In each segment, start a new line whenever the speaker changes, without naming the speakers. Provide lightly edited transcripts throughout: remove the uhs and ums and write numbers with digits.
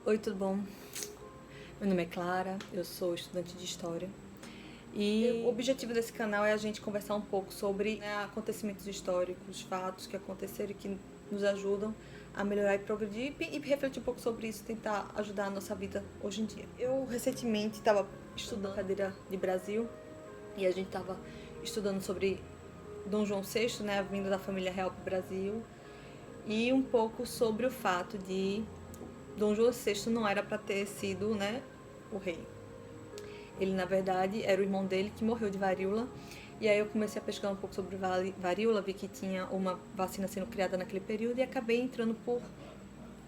Oi, tudo bom? Meu nome é Clara, eu sou estudante de História. E o objetivo desse canal é a gente conversar um pouco sobre, acontecimentos históricos, fatos que aconteceram e que nos ajudam a melhorar e progredir e refletir um pouco sobre isso, tentar ajudar a nossa vida hoje em dia. Eu recentemente estava estudando a cadeira de Brasil e a gente estava estudando sobre Dom João VI, né, a vinda da família real para o Brasil, e um pouco sobre o fato de Dom João VI não era para ter sido, né, o rei. Ele, na verdade, era o irmão dele que morreu de varíola. E aí eu comecei a pesquisar um pouco sobre varíola, vi que tinha uma vacina sendo criada naquele período e acabei entrando por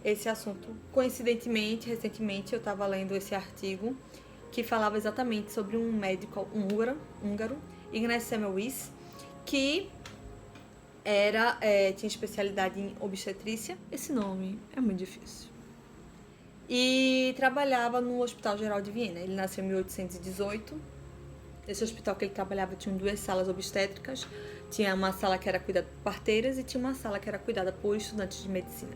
esse assunto. Coincidentemente, recentemente, eu estava lendo esse artigo que falava exatamente sobre um médico húngaro, Ignaz Semmelweis, que tinha especialidade em obstetrícia. Esse nome é muito difícil. E trabalhava no Hospital Geral de Viena. Ele nasceu em 1818. Esse hospital que ele trabalhava tinha 2 salas obstétricas. Tinha uma sala que era cuidada por parteiras e tinha uma sala que era cuidada por estudantes de medicina.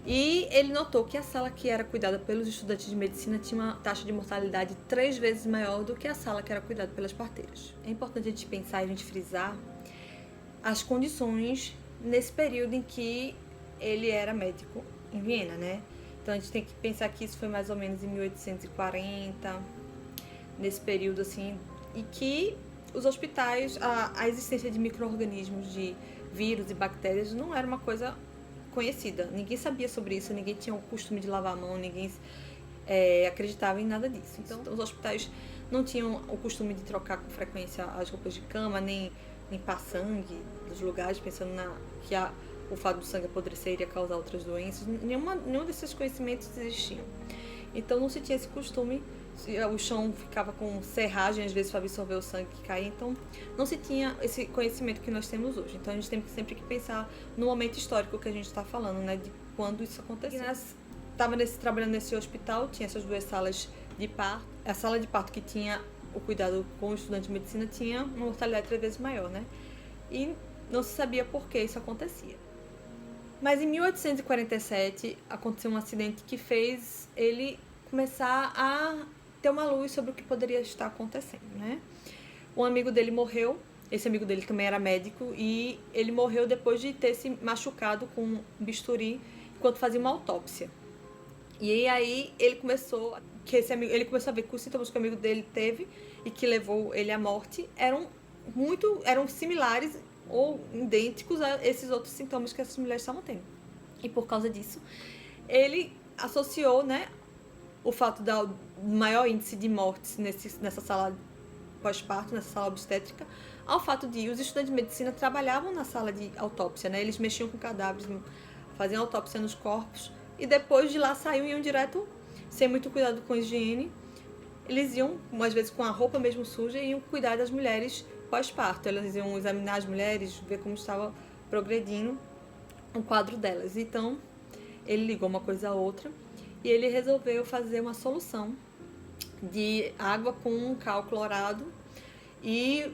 E ele notou que a sala que era cuidada pelos estudantes de medicina tinha uma taxa de mortalidade 3 vezes maior do que a sala que era cuidada pelas parteiras. É importante a gente pensar e a gente frisar as condições nesse período em que ele era médico em Viena, né? Então a gente tem que pensar que isso foi mais ou menos em 1840, nesse período assim, e que os hospitais, a existência de micro-organismos, de vírus e bactérias não era uma coisa conhecida. Ninguém sabia sobre isso, ninguém tinha o costume de lavar a mão, ninguém acreditava em nada disso. Então os hospitais não tinham o costume de trocar com frequência as roupas de cama, nem limpar sangue dos lugares, pensando que o fato do sangue apodrecer iria causar outras doenças. Nenhum desses conhecimentos existiam. Então não se tinha esse costume. O chão ficava com serragem, às vezes, para absorver o sangue que caía. Então não se tinha esse conhecimento que nós temos hoje. Então a gente tem sempre que pensar no momento histórico que a gente está falando, né, de quando isso aconteceu. Estava trabalhando nesse hospital, tinha essas 2 salas de parto. A sala de parto que tinha o cuidado com o estudante de medicina tinha uma mortalidade 3 vezes maior, né? E não se sabia por que isso acontecia. Mas em 1847 aconteceu um acidente que fez ele começar a ter uma luz sobre o que poderia estar acontecendo, né? Um amigo dele morreu, esse amigo dele também era médico, e ele morreu depois de ter se machucado com um bisturi enquanto fazia uma autópsia. E aí ele começou a ver que os sintomas que o amigo dele teve e que levou ele à morte eram similares ou idênticos a esses outros sintomas que essas mulheres estavam tendo. E por causa disso, ele associou, né, o fato do maior índice de mortes nessa sala pós-parto, nessa sala obstétrica, ao fato de os estudantes de medicina trabalhavam na sala de autópsia, né? Eles mexiam com cadáveres, faziam autópsia nos corpos e depois de lá iam direto, sem muito cuidado com a higiene. Eles iam, às vezes com a roupa mesmo suja, e iam cuidar das mulheres pós-parto. Elas iam examinar as mulheres, ver como estava progredindo o quadro delas. Então, ele ligou uma coisa a outra e ele resolveu fazer uma solução de água com cal clorado e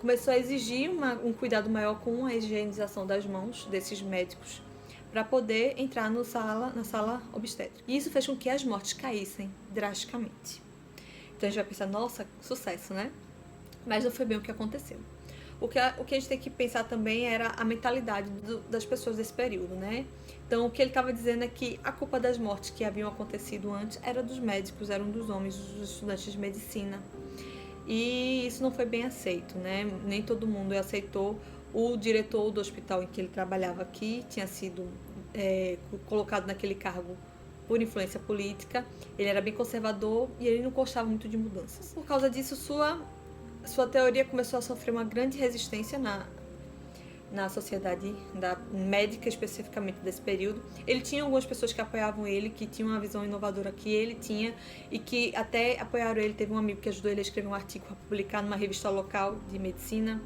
começou a exigir um cuidado maior com a higienização das mãos desses médicos para poder entrar na sala obstétrica. E isso fez com que as mortes caíssem drasticamente. Então a gente vai pensar, nossa, sucesso, né? Mas não foi bem o que aconteceu. O que a gente tem que pensar também era a mentalidade das pessoas desse período, né? Então o que ele estava dizendo é que a culpa das mortes que haviam acontecido antes era dos médicos, eram dos homens, dos estudantes de medicina. E isso não foi bem aceito, né? Nem todo mundo aceitou. O diretor do hospital em que ele trabalhava aqui tinha sido colocado naquele cargo por influência política. Ele era bem conservador e ele não gostava muito de mudanças. Por causa disso, sua teoria começou a sofrer uma grande resistência na sociedade médica, especificamente desse período. Ele tinha algumas pessoas que apoiavam ele, que tinham uma visão inovadora que ele tinha e que até apoiaram ele. Teve um amigo que ajudou ele a escrever um artigo para publicar numa revista local de medicina,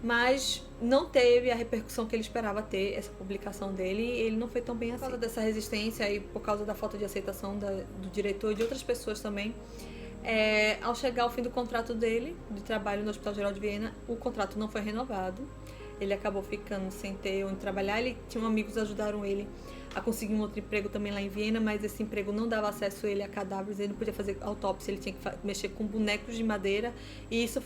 mas não teve a repercussão que ele esperava ter, essa publicação dele, e ele não foi tão bem aceito. Por causa dessa resistência e por causa da falta de aceitação do diretor e de outras pessoas também, ao chegar ao fim do contrato dele, de trabalho no Hospital Geral de Viena, o contrato não foi renovado. ele acabou ficando sem ter onde trabalhar. Ele tinha amigos que ajudaram ele a conseguir um outro emprego também lá em Viena, mas esse emprego não dava acesso a ele a cadáveres, ele não podia fazer autópsia, ele tinha que mexer com bonecos de madeira, e isso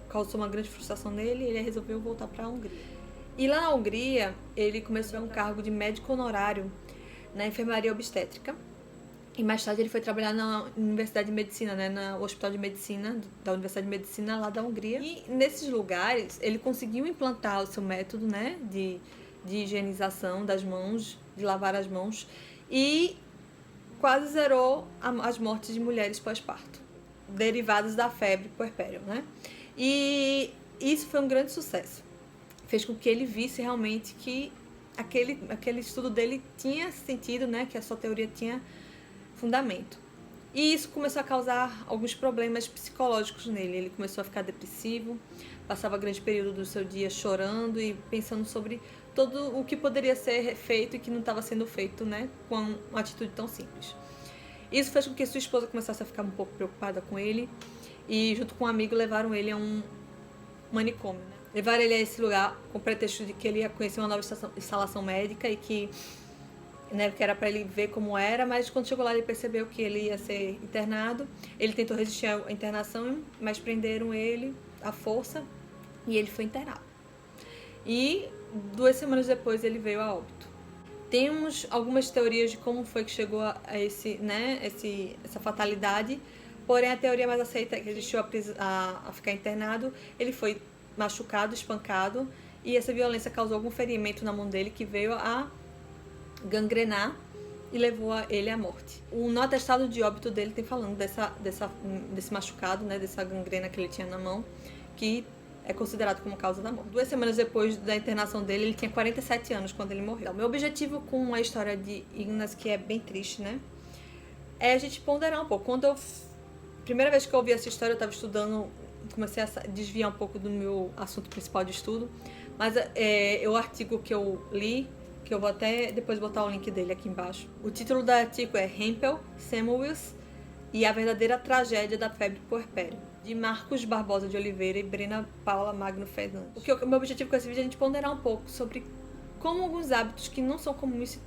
causou uma grande frustração nele, e ele resolveu voltar para a Hungria. E lá na Hungria, ele começou a um cargo de médico honorário na enfermaria obstétrica, e mais tarde ele foi trabalhar na Universidade de Medicina, né, no Hospital de Medicina, da Universidade de Medicina lá da Hungria. E nesses lugares, ele conseguiu implantar o seu método, né, de higienização das mãos, de lavar as mãos, e quase zerou as mortes de mulheres pós-parto, derivadas da febre puerpério, né? E isso foi um grande sucesso. Fez com que ele visse realmente que aquele estudo dele tinha sentido, né, que a sua teoria tinha fundamento. E isso começou a causar alguns problemas psicológicos nele. Ele começou a ficar depressivo, passava grande período do seu dia chorando e pensando sobre todo o que poderia ser feito e que não estava sendo feito, né, com uma atitude tão simples. Isso fez com que sua esposa começasse a ficar um pouco preocupada com ele e, junto com um amigo, levaram ele a um manicômio, né? Levaram ele a esse lugar com o pretexto de que ele ia conhecer uma nova instalação médica e que, né, que era para ele ver como era, mas quando chegou lá ele percebeu que ele ia ser internado. Ele tentou resistir à internação, mas prenderam ele à força e ele foi internado. E 2 semanas depois ele veio a óbito. Temos algumas teorias de como foi que chegou a essa fatalidade, porém a teoria mais aceita é que resistiu a ficar internado, ele foi machucado, espancado, e essa violência causou algum ferimento na mão dele que veio a gangrenar e levou ele à morte. No atestado de óbito dele tem falando desse machucado, né, dessa gangrena que ele tinha na mão, que é considerado como causa da morte. 2 semanas depois da internação dele, ele tinha 47 anos quando ele morreu. Meu objetivo com a história de Ignaz, que é bem triste, né, é a gente ponderar um pouco. Primeira vez que eu ouvi essa história, eu estava estudando, comecei a desviar um pouco do meu assunto principal de estudo, mas o artigo que eu li, que eu vou até depois botar o link dele aqui embaixo. O título do artigo é Hempel, Semmelweis e a verdadeira tragédia da febre puerpério, de Marcos Barbosa de Oliveira e Brena Paula Magno Fernandes. O meu objetivo com esse vídeo é a gente ponderar um pouco sobre como alguns hábitos que não são comuns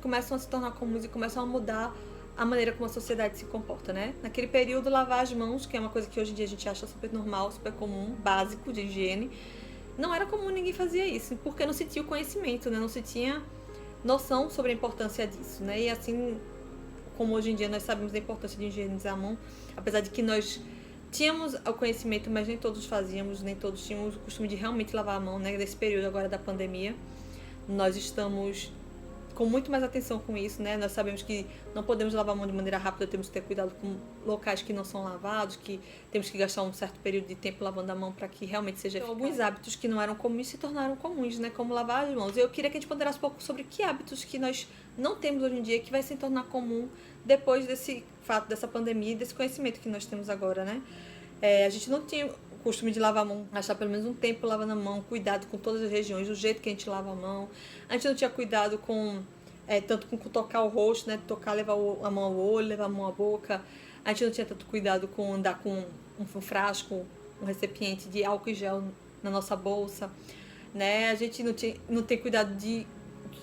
começam a se tornar comuns e começam a mudar a maneira como a sociedade se comporta, né? Naquele período, lavar as mãos, que é uma coisa que hoje em dia a gente acha super normal, super comum, básico de higiene, não era comum, ninguém fazia isso, porque não se tinha o conhecimento, né? Não se tinha noção sobre a importância disso, né? E assim como hoje em dia nós sabemos da importância de higienizar a mão, apesar de que nós tínhamos o conhecimento, mas nem todos fazíamos, nem todos tínhamos o costume de realmente lavar a mão, né? Nesse período agora da pandemia, nós estamos com muito mais atenção com isso, né? Nós sabemos que não podemos lavar a mão de maneira rápida, temos que ter cuidado com locais que não são lavados, que temos que gastar um certo período de tempo lavando a mão para que realmente seja eficaz. Alguns hábitos que não eram comuns se tornaram comuns, né? Como lavar as mãos. Eu queria que a gente ponderasse um pouco sobre que hábitos que nós não temos hoje em dia que vai se tornar comum depois desse fato, dessa pandemia e desse conhecimento que nós temos agora, né? A gente não tinha o costume de lavar a mão, achar pelo menos um tempo lavando a mão, cuidado com todas as regiões, do jeito que a gente lava a mão. A gente não tinha cuidado com tanto com tocar o rosto, né? Tocar, levar a mão ao olho, levar a mão à boca. A gente não tinha tanto cuidado com andar com um frasco, um recipiente de álcool e gel na nossa bolsa, né? A gente não tem cuidado de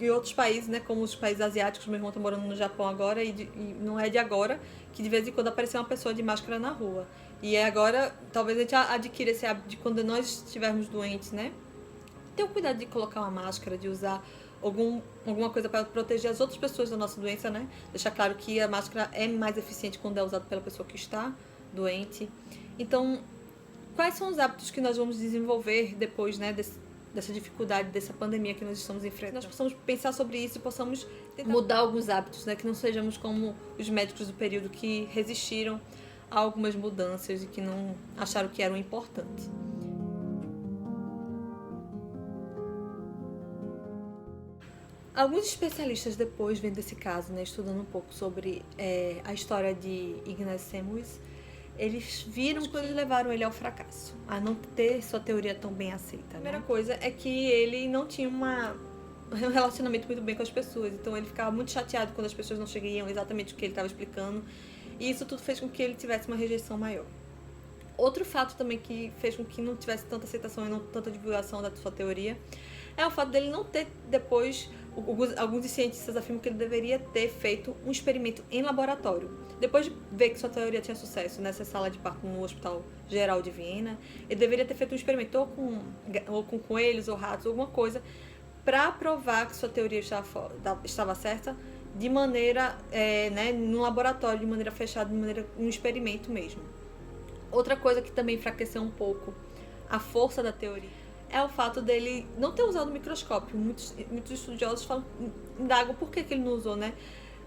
outros países, né? Como os países asiáticos. Meu irmão tá morando no Japão agora e não é de agora que de vez em quando apareceu uma pessoa de máscara na rua. E agora, talvez a gente adquira esse hábito de quando nós estivermos doentes, né? Ter o cuidado de colocar uma máscara, de usar alguma coisa para proteger as outras pessoas da nossa doença, né? Deixar claro que a máscara é mais eficiente quando é usada pela pessoa que está doente. Então, quais são os hábitos que nós vamos desenvolver depois, né, dessa dificuldade, dessa pandemia que nós estamos enfrentando? Nós possamos pensar sobre isso e possamos mudar alguns hábitos, né? Que não sejamos como os médicos do período que resistiram a algumas mudanças e que não acharam que eram importantes. Alguns especialistas depois, vendo esse caso, né, estudando um pouco sobre a história de Ignaz Semmelweis, eles viram que eles levaram ele ao fracasso, a não ter sua teoria tão bem aceita. A primeira coisa é que ele não tinha um relacionamento muito bem com as pessoas, então ele ficava muito chateado quando as pessoas não chegavam exatamente o que ele estava explicando, e isso tudo fez com que ele tivesse uma rejeição maior. Outro fato também que fez com que não tivesse tanta aceitação e não tanta divulgação da sua teoria é o fato dele não ter depois, alguns cientistas afirmam que ele deveria ter feito um experimento em laboratório. Depois de ver que sua teoria tinha sucesso nessa sala de parto no Hospital Geral de Viena, ele deveria ter feito um experimento ou com coelhos ou ratos, alguma coisa, para provar que sua teoria estava certa de maneira, no laboratório, de maneira fechada, de maneira um experimento mesmo. Outra coisa que também enfraqueceu um pouco a força da teoria é o fato dele não ter usado o microscópio. Muitos estudiosos indagam por que ele não usou, né?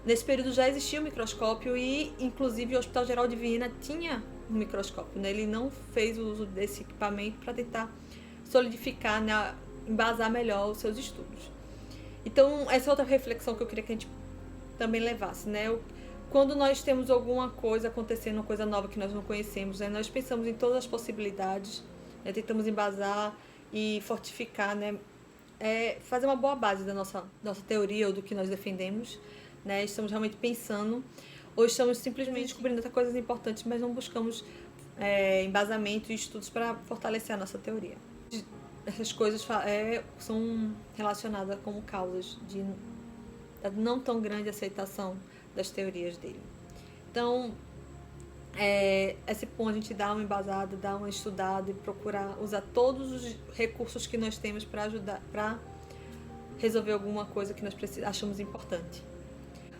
Nesse período já existia o microscópio e, inclusive, o Hospital Geral de Viena tinha um microscópio, né? Ele não fez o uso desse equipamento para tentar solidificar, né, embasar melhor os seus estudos. Então, essa é outra reflexão que eu queria que a gente também levasse, né? Quando nós temos alguma coisa acontecendo, uma coisa nova que nós não conhecemos, né? Nós pensamos em todas as possibilidades, né? Tentamos embasar e fortificar, né? Fazer uma boa base da nossa teoria ou do que nós defendemos, né? Estamos realmente pensando, ou estamos simplesmente descobrindo outras coisas importantes, mas não buscamos embasamento e estudos para fortalecer a nossa teoria. Essas coisas são relacionadas como causas de não tão grande aceitação das teorias dele. Então, esse ponto a gente dá uma embasada, dá uma estudada e procurar usar todos os recursos que nós temos para ajudar, para resolver alguma coisa que nós achamos importante.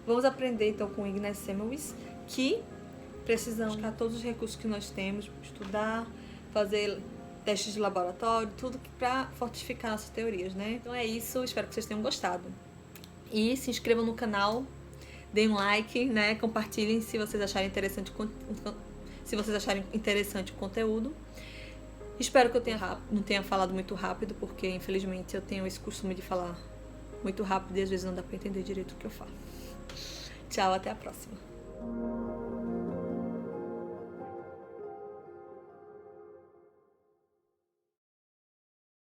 Vamos aprender então com Ignaz Semmelweis que precisamos buscar todos os recursos que nós temos, estudar, fazer testes de laboratório, tudo para fortificar nossas teorias, né? Então é isso, espero que vocês tenham gostado. E se inscrevam no canal, deem um like, né? Compartilhem se vocês acharem interessante o conteúdo. Espero que eu não tenha falado muito rápido, porque infelizmente eu tenho esse costume de falar muito rápido e às vezes não dá para entender direito o que eu falo. Tchau, até a próxima.